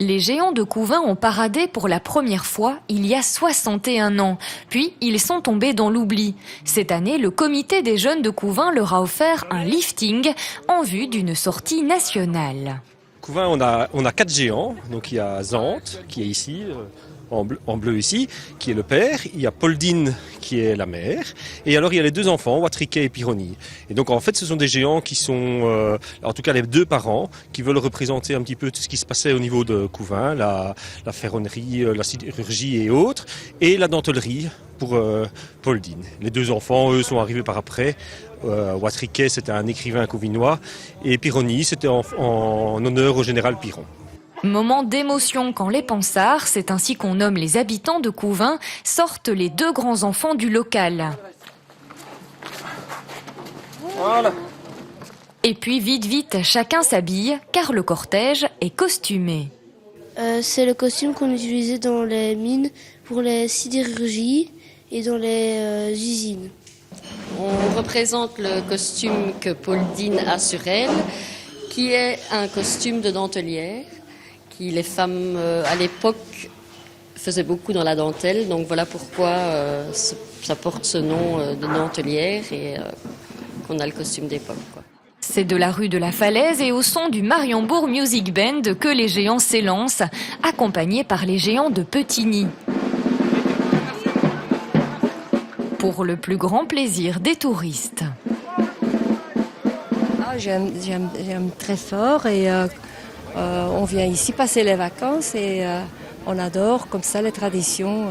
Les géants de Couvain ont paradé pour la première fois il y a 61 ans. Puis, ils sont tombés dans l'oubli. Cette année, le comité des jeunes de Couvain leur a offert un lifting en vue d'une sortie nationale. Couvain, on a 4 géants. Donc il y a Zante, qui est ici, en bleu ici, qui est le père. Il y a Poldine, qui est la mère. Et alors il y a les 2 enfants, Watriquet et Pironi. Et donc en fait, ce sont des géants qui sont, en tout cas les 2 parents, qui veulent représenter un petit peu tout ce qui se passait au niveau de Couvain, la ferronnerie, la sidérurgie et autres, et la dentellerie pour Poldine. Les 2 enfants, eux, sont arrivés par après. Watriquet, c'était un écrivain couvinois, et Pironi, c'était en honneur au général Piron. Moment d'émotion quand les Pansards, c'est ainsi qu'on nomme les habitants de Couvain, sortent les 2 grands enfants du local. Voilà. Et puis vite, chacun s'habille, car le cortège est costumé. C'est le costume qu'on utilisait dans les mines pour les sidérurgies et dans les usines. On représente le costume que Poldine a sur elle, qui est un costume de dentelière, qui les femmes à l'époque faisaient beaucoup dans la dentelle. Donc voilà pourquoi ça porte ce nom de dentelière et qu'on a le costume d'époque. C'est de la rue de la Falaise et au son du Mariembourg Music Band que les géants s'élancent, accompagnés par les géants de Petigny. Pour le plus grand plaisir des touristes. J'aime très fort et on vient ici passer les vacances et on adore comme ça les traditions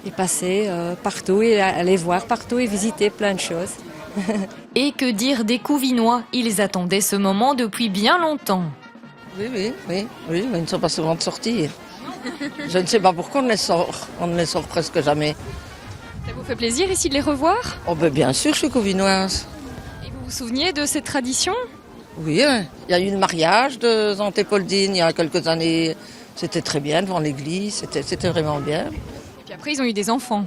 et passer partout et aller voir partout et visiter plein de choses. Et que dire des Couvinois? Ils attendaient ce moment depuis bien longtemps. Oui, mais ils ne sont pas souvent de sortir. Je ne sais pas pourquoi on ne les sort presque jamais. Ça vous fait plaisir ici de les revoir? Oh ben bien sûr, je suis couvinoise. Et vous vous souveniez de cette tradition? Oui, il y a eu le mariage de Zante et Poldine il y a quelques années. C'était très bien devant l'église, c'était vraiment bien. Et puis après, ils ont eu des enfants.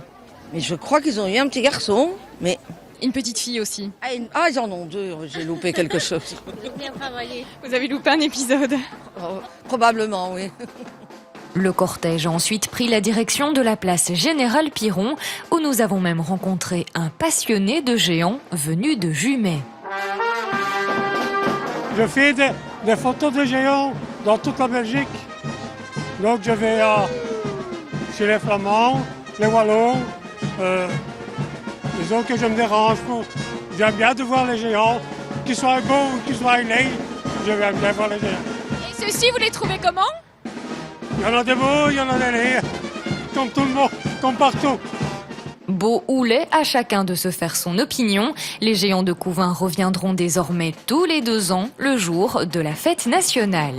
Mais je crois qu'ils ont eu un petit garçon, mais... Une petite fille aussi. ils en ont 2, j'ai loupé quelque chose. Vous avez loupé un épisode. Probablement, oui. Le cortège a ensuite pris la direction de la place Général Piron, où nous avons même rencontré un passionné de géants venu de Jumet. Je fais des photos de géants dans toute la Belgique. Donc je vais chez les Flamands, les Wallons, les autres que je me dérange. J'aime bien de voir les géants, qu'ils soient beaux ou qu'ils soient laids, je vais bien voir les géants. Et ceux-ci, vous les trouvez comment? Il y en a des beaux, il y en a des laids, comme tout le monde, comme partout. Beau ou laid, à chacun de se faire son opinion. Les géants de Couvain reviendront désormais tous les 2 ans, le jour de la fête nationale.